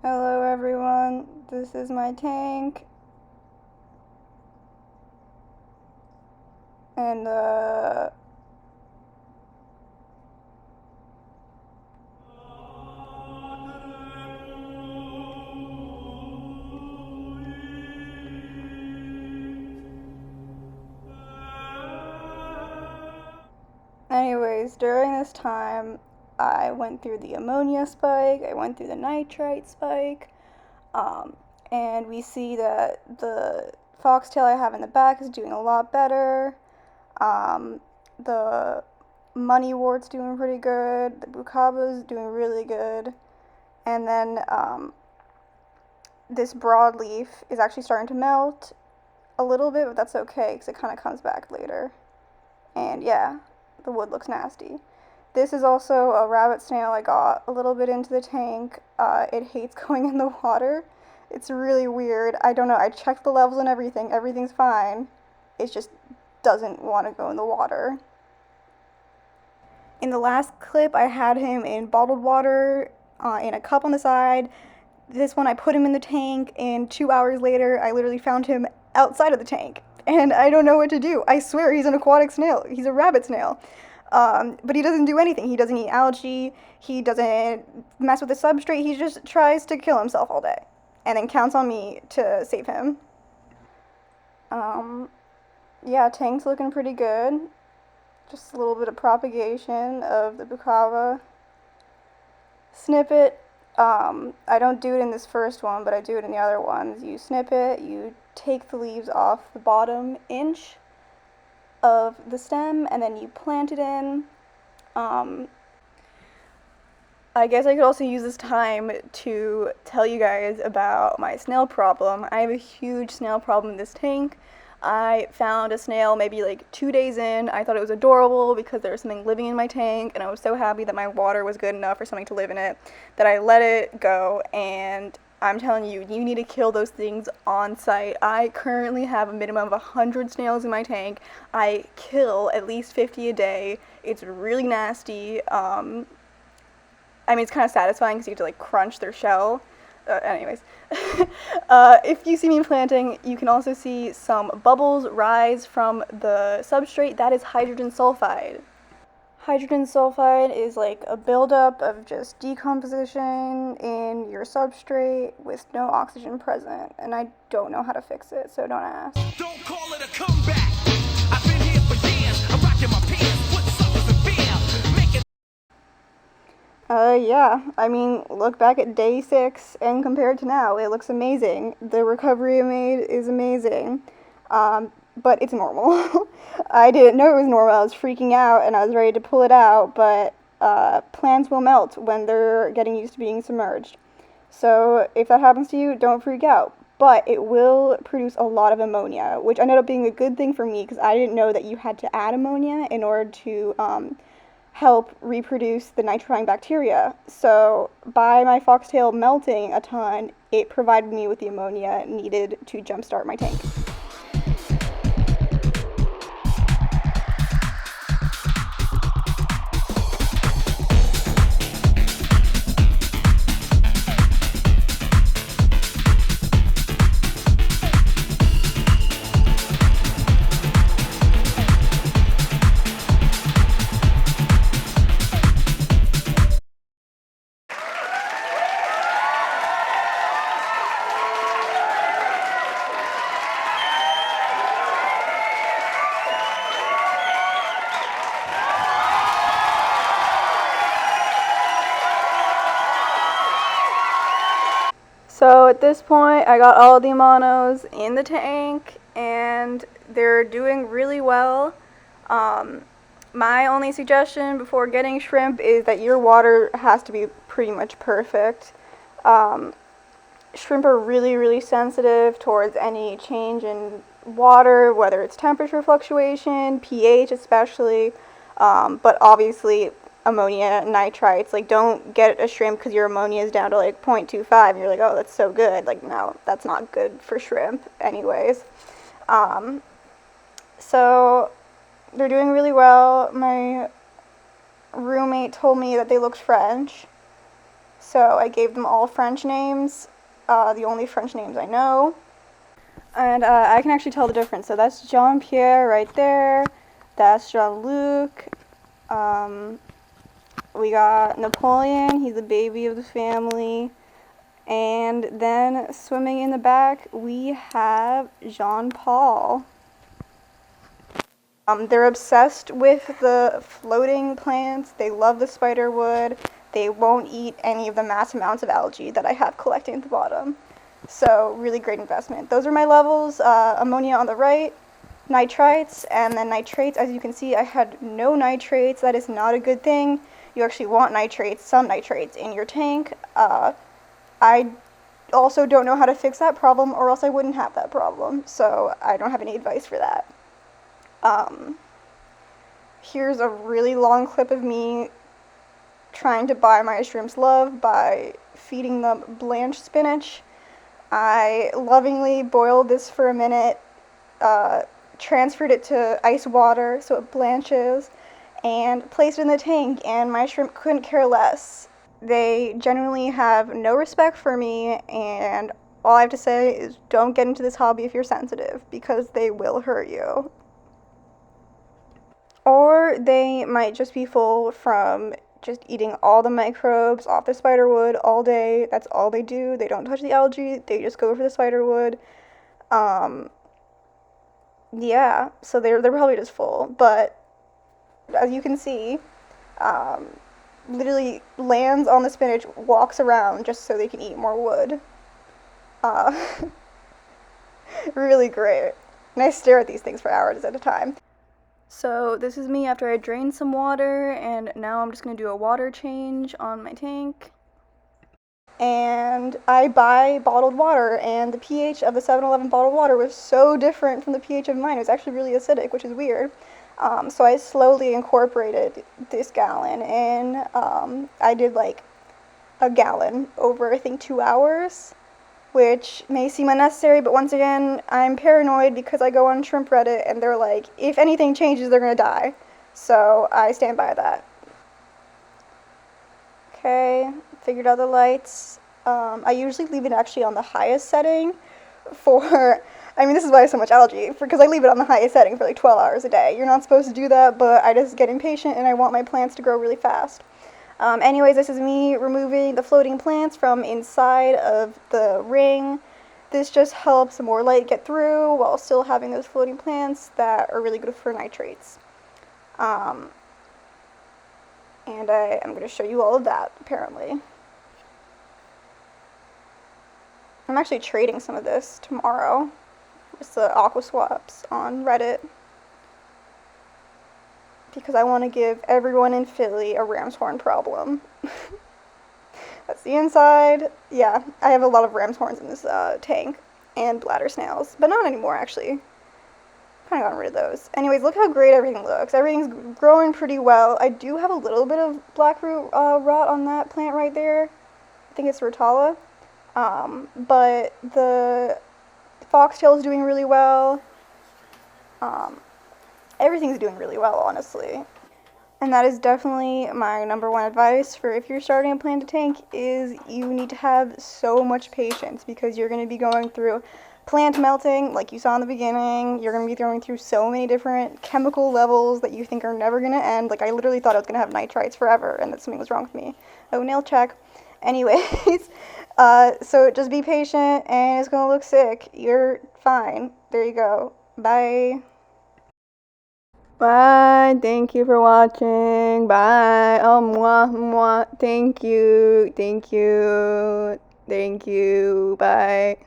Hello everyone, this is my tank, and anyways, during this time, I went through the ammonia spike, I went through the nitrite spike, um, and we see that the foxtail I have in the back is doing a lot better. The moneywort's doing pretty good, the bucaba's doing really good, and then this broadleaf is actually starting to melt a little bit, but that's okay because it kind of comes back later. And yeah, the wood looks nasty. This is also a rabbit snail I got a little bit into the tank. It hates going in the water. It's really weird. I don't know. I checked the levels and everything. Everything's fine. It just doesn't want to go in the water. In the last clip, I had him in bottled water in a cup on the side. This one, I put him in the tank, and 2 hours later, I literally found him outside of the tank. And I don't know what to do. I swear he's an aquatic snail. He's a rabbit snail. But he doesn't do anything. He doesn't eat algae. He doesn't mess with the substrate. He just tries to kill himself all day. And then counts on me to save him. Um, yeah, tank's looking pretty good. Just a little bit of propagation of the bucava. Snip it. I don't do it in this first one, but I do it in the other ones. You snip it, you take the leaves off the bottom inch of the stem, and then you plant it in. Um, I guess I could also use this time to tell you guys about my snail problem. I have a huge snail problem in this tank. I found a snail maybe like 2 days in. I thought it was adorable because there was something living in my tank, and I was so happy that my water was good enough for something to live in it that I let it go. And I'm telling you, you need to kill those things on site. I currently have a minimum of 100 snails in my tank. I kill at least 50 a day. It's really nasty. I mean, it's kind of satisfying because you have to like crunch their shell. Anyways, if you see me planting, you can also see some bubbles rise from the substrate. That is hydrogen sulfide. Hydrogen sulfide is like a buildup of just decomposition in your substrate with no oxygen present, and I don't know how to fix it, so don't ask. Don't call it a comeback. I've been here for years. I'm rocking my pants. Put suckers in fear. Make it. Yeah. I mean, look back at day 6 and compare it to now. It looks amazing. The recovery I made is amazing. But it's normal. I didn't know it was normal. I was freaking out and I was ready to pull it out, but plants will melt when they're getting used to being submerged. So if that happens to you, don't freak out. But it will produce a lot of ammonia, which ended up being a good thing for me because I didn't know that you had to add ammonia in order to help reproduce the nitrifying bacteria. So by my foxtail melting a ton, it provided me with the ammonia needed to jumpstart my tank. So at this point, I got all the monos in the tank, and they're doing really well. My only suggestion before getting shrimp is that your water has to be pretty much perfect. Shrimp are really, really sensitive towards any change in water, whether it's temperature fluctuation, pH especially, but obviously ammonia, nitrites. Like, don't get a shrimp because your ammonia is down to like 0.25 and you're like, oh, that's so good. Like, no, that's not good for shrimp anyways. So they're doing really well. My roommate told me that they looked French. So I gave them all French names, the only French names I know. And I can actually tell the difference. So that's Jean-Pierre right there. That's Jean-Luc. We got Napoleon. He's the baby of the family. And then swimming in the back, we have Jean-Paul. They're obsessed with the floating plants. They love the spiderwood. They won't eat any of the mass amounts of algae that I have collecting at the bottom. So really great investment. Those are my levels. Ammonia on the right, nitrites, and then nitrates. As you can see, I had no nitrates. That is not a good thing. You actually want nitrates, some nitrates in your tank. I also don't know how to fix that problem, or else I wouldn't have that problem. So I don't have any advice for that. Here's a really long clip of me trying to buy my shrimps love by feeding them blanched spinach. I lovingly boiled this for a minute, transferred it to ice water so it blanches, and placed it in the tank, and my shrimp couldn't care less. They genuinely have no respect for me, and all I have to say is don't get into this hobby if you're sensitive, because they will hurt you. Or they might just be full from just eating all the microbes off the spiderwood all day. That's all they do. They don't touch the algae. They just go for the spiderwood. Yeah, so they're probably just full. But as you can see, literally lands on the spinach, walks around just so they can eat more wood. Really great. And I stare at these things for hours at a time. So this is me after I drained some water, and now I'm just going to do a water change on my tank. And I buy bottled water, and the pH of the 7-Eleven bottled water was so different from the pH of mine. It was actually really acidic, which is weird. So I slowly incorporated this gallon in. I did like a gallon over, I think, 2 hours, which may seem unnecessary, but once again, I'm paranoid because I go on Shrimp Reddit and they're like, if anything changes, they're gonna die. So I stand by that. Okay, figured out the lights. I usually leave it actually on the highest setting this is why I have so much algae, because I leave it on the highest setting for like 12 hours a day. You're not supposed to do that, but I just get impatient and I want my plants to grow really fast. Anyways, this is me removing the floating plants from inside of the ring. This just helps more light get through while still having those floating plants that are really good for nitrates. And I'm going to show you all of that, apparently. I'm actually trading some of this tomorrow. It's the aqua swaps on Reddit, because I want to give everyone in Philly a ram's horn problem. That's the inside. Yeah, I have a lot of ram's horns in this tank, and bladder snails, but not anymore actually. Kind of gotten rid of those. Anyways, look how great everything looks. Everything's growing pretty well. I do have a little bit of blackroot rot on that plant right there. I think it's Rotala. But the foxtail is doing really well. Everything's doing really well, honestly. And that is definitely my #1 advice for if you're starting a plant tank, is you need to have so much patience, because you're going to be going through plant melting, like you saw in the beginning. You're going to be going through so many different chemical levels that you think are never going to end. Like, I literally thought I was going to have nitrites forever, and that something was wrong with me. Oh, nail check. Anyways, so just be patient, and it's going to look sick. You're fine. There you go. Bye. Bye. Thank you for watching. Bye. Oh, mwah, mwah. Thank you. Thank you. Thank you. Bye.